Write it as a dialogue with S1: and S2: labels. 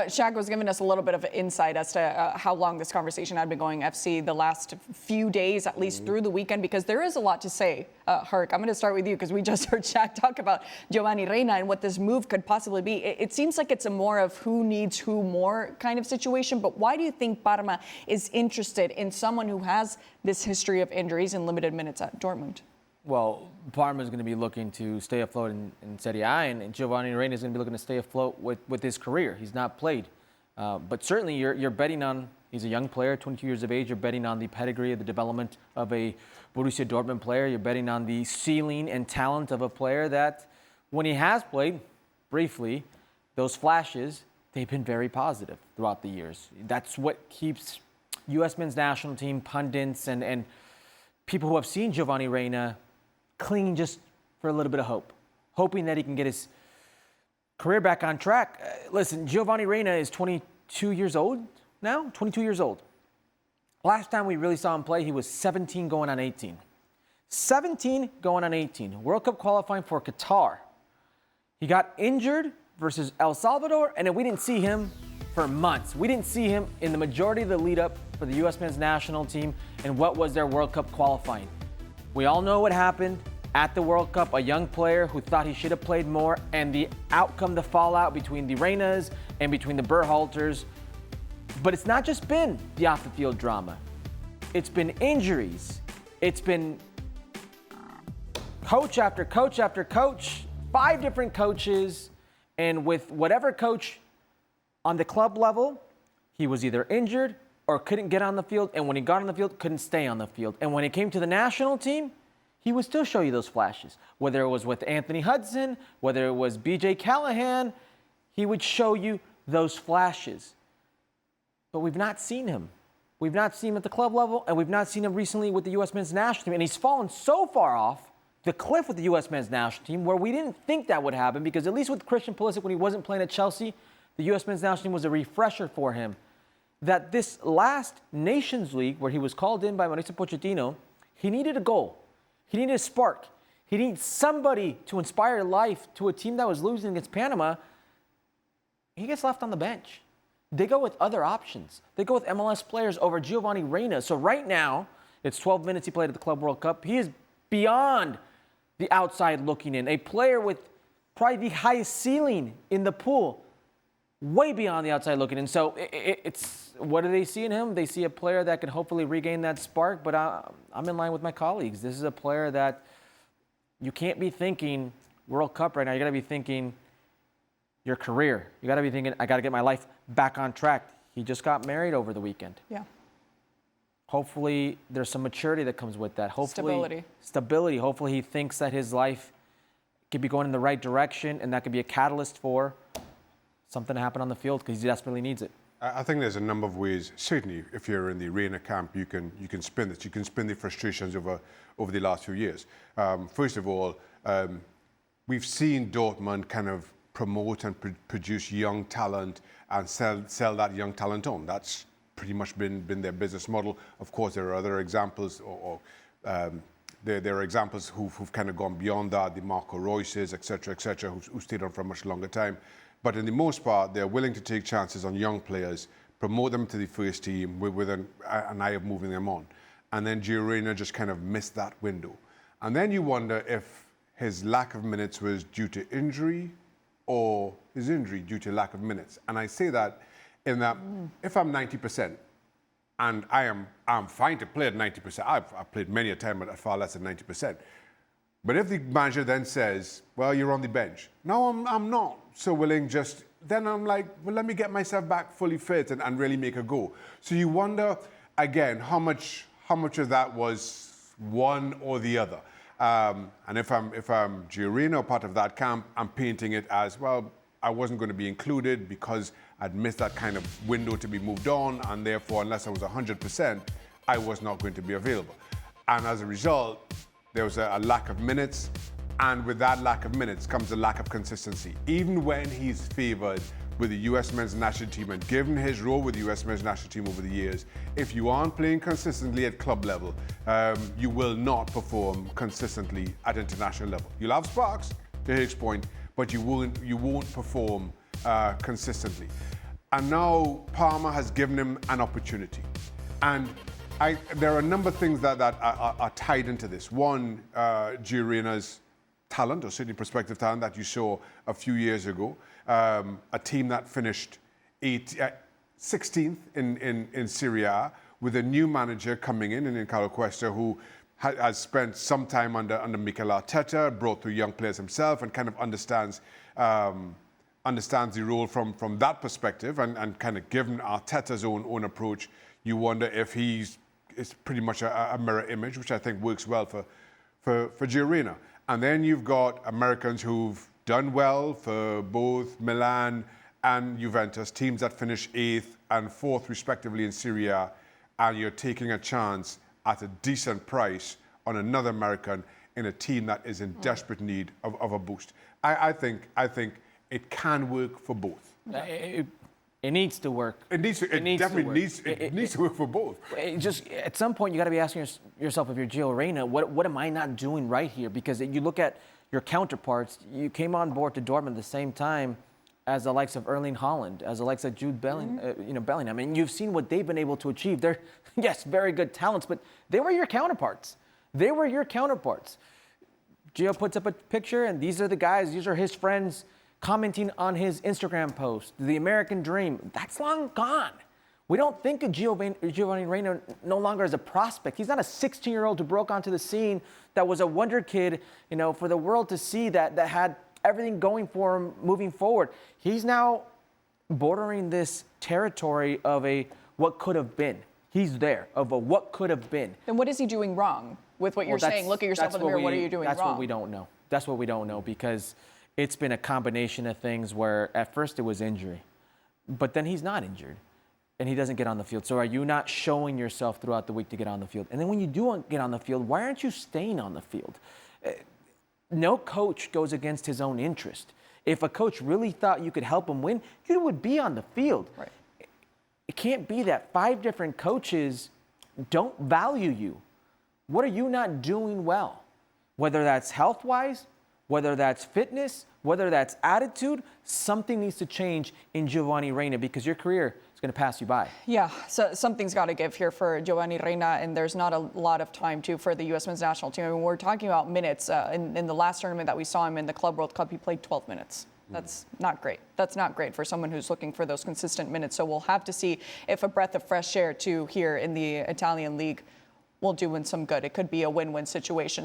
S1: Shaka was giving us a little bit of insight as to how long this conversation had been going, FC, the last few days, at least through the weekend, because there is a lot to say. Herc, I'm going to start with you because we just heard Shaq talk about Gio Reyna and what this move could possibly be. It seems like it's a more of who needs who more kind of situation, but why do you think Parma is interested in someone who has this history of injuries and limited minutes at Dortmund?
S2: Well, Parma is going to be looking to stay afloat in Serie A, and Giovanni Reyna is going to be looking to stay afloat with his career. He's not played. But certainly you're betting on, he's a young player, 22 years of age, you're betting on the pedigree of the development of a Borussia Dortmund player. You're betting on the ceiling and talent of a player that, when he has played briefly, those flashes, they've been very positive throughout the years. That's what keeps U.S. men's national team pundits and people who have seen Giovanni Reyna clinging just for a little bit of hope, hoping that he can get his career back on track. Listen, Giovanni Reyna is 22 years old now, 22 years old. Last time we really saw him play, he was 17 going on 18. 17 going on 18. World Cup qualifying for Qatar. He got injured versus El Salvador, and then we didn't see him for months. We didn't see him in the majority of the lead up for the U.S. men's national team and what was their World Cup qualifying. We all know what happened at the World Cup, a young player who thought he should have played more, and the outcome, the fallout between the Reynas and between the Berhalters. But it's not just been the off-the-field drama. It's been injuries. It's been coach after coach after coach, 5 different coaches, and with whatever coach on the club level, he was either injured or couldn't get on the field, and when he got on the field, couldn't stay on the field. And when it came to the national team, he would still show you those flashes. Whether it was with Anthony Hudson, whether it was BJ Callahan, he would show you those flashes. But we've not seen him. We've not seen him at the club level, and we've not seen him recently with the U.S. men's national team. And he's fallen so far off the cliff with the U.S. men's national team where we didn't think that would happen, because at least with Christian Pulisic, when he wasn't playing at Chelsea, the U.S. men's national team was a refresher for him. That this last Nations League, where he was called in by Mauricio Pochettino, he needed a goal. He needed a spark. He needed somebody to inspire life to a team that was losing against Panama. He gets left on the bench. They go with other options. They go with MLS players over Giovanni Reyna. So right now, it's 12 minutes he played at the Club World Cup. He is beyond the outside looking in. A player with probably the highest ceiling in the pool. Way beyond the outside looking in. So it's what do they see in him? They see a player that can hopefully regain that spark, but I'm in line with my colleagues. This is a player that you can't be thinking World Cup right now. You got to be thinking your career. You got to be thinking, I got to get my life back on track. He just got married over the weekend.
S1: Yeah.
S2: Hopefully there's some maturity that comes with that. Hopefully
S1: stability.
S2: Hopefully he thinks that his life could be going in the right direction, and that could be a catalyst for something to happen on the field, because he desperately needs it.
S3: I think there's a number of ways. Certainly, if you're in the Reyna camp, you can spin this. You can spin the frustrations over the last few years. First of all, we've seen Dortmund kind of promote and produce young talent and sell that young talent on. That's pretty much been their business model. Of course, there are other examples, there are examples who've kind of gone beyond that, the Marco Reus's, et cetera, who stayed on for a much longer time. But in the most part, they're willing to take chances on young players, promote them to the first team with an eye of moving them on. And then Gio Reyna just kind of missed that window. And then you wonder if his lack of minutes was due to injury or his injury due to lack of minutes. And I say that in that if I'm 90%, and I'm fine to play at 90%, I've played many a time at far less than 90%. But if the manager then says, well, you're on the bench. No, I'm not so willing then I'm like, well, let me get myself back fully fit and really make a go. So you wonder, again, how much of that was one or the other. And if I'm Gio Reyna, part of that camp, I'm painting it as, well, I wasn't going to be included because I'd missed that kind of window to be moved on, and therefore, unless I was 100%, I was not going to be available. And as a result, there was a lack of minutes, and with that lack of minutes comes a lack of consistency. Even when he's favored with the U.S. men's national team and given his role with the U.S. men's national team over the years, if you aren't playing consistently at club level, you will not perform consistently at international level. You'll have sparks, to Higgs' point, but you won't perform consistently. And now Parma has given him an opportunity. And there are a number of things that are tied into this. One, Gio Reyna's talent, or certainly prospective talent that you saw a few years ago. A team that finished 16th in Serie A, with a new manager coming in Carlo Cuesta, who has spent some time under Mikel Arteta, brought through young players himself, and kind of understands the role from that perspective, and kind of given Arteta's own approach. You wonder if it's pretty much a mirror image, which I think works well for Gio Reyna. And then you've got Americans who've done well for both Milan and Juventus, teams that finish 8th and 4th respectively in Serie A, and you're taking a chance at a decent price on another American in a team that is in desperate need of a boost. I think it can work for both.
S2: It needs to work.
S3: It needs to work for both.
S2: Just at some point, you got to be asking yourself, if you're Gio Reyna, what am I not doing right here? Because you look at your counterparts. You came on board to Dortmund at the same time as the likes of Erling Haaland, as the likes of Jude Bellingham. I mean, you've seen what they've been able to achieve. They're, yes, very good talents, but they were your counterparts. Gio puts up a picture, and these are the guys, these are his friends commenting on his Instagram post. The American dream, that's long gone. We don't think of Giovanni Reyna no longer as a prospect. He's not a 16-year-old who broke onto the scene that was a wonder kid, for the world to see, that had everything going for him moving forward. He's now bordering this territory of a what could have been. He's there, of a what could have been.
S1: Then what is he doing wrong with what you're saying? Look at yourself in the mirror. What are you doing wrong?
S2: That's what we don't know. That's what we don't know, because it's been a combination of things where at first it was injury, but then he's not injured and he doesn't get on the field. So are you not showing yourself throughout the week to get on the field? And then when you do get on the field, why aren't you staying on the field? No coach goes against his own interest. If a coach really thought you could help him win, you would be on the field.
S1: Right.
S2: It can't be that 5 different coaches don't value you. What are you not doing well? Whether that's health-wise, whether that's fitness, whether that's attitude, something needs to change in Giovanni Reyna, because your career is going to pass you by.
S1: Yeah, so something's got to give here for Giovanni Reyna, and there's not a lot of time, too, for the U.S. men's national team. I mean, we're talking about minutes. In the last tournament that we saw him in, the Club World Cup, he played 12 minutes. That's not great. That's not great for someone who's looking for those consistent minutes. So we'll have to see if a breath of fresh air, too, here in the Italian league will do him some good. It could be a win-win situation.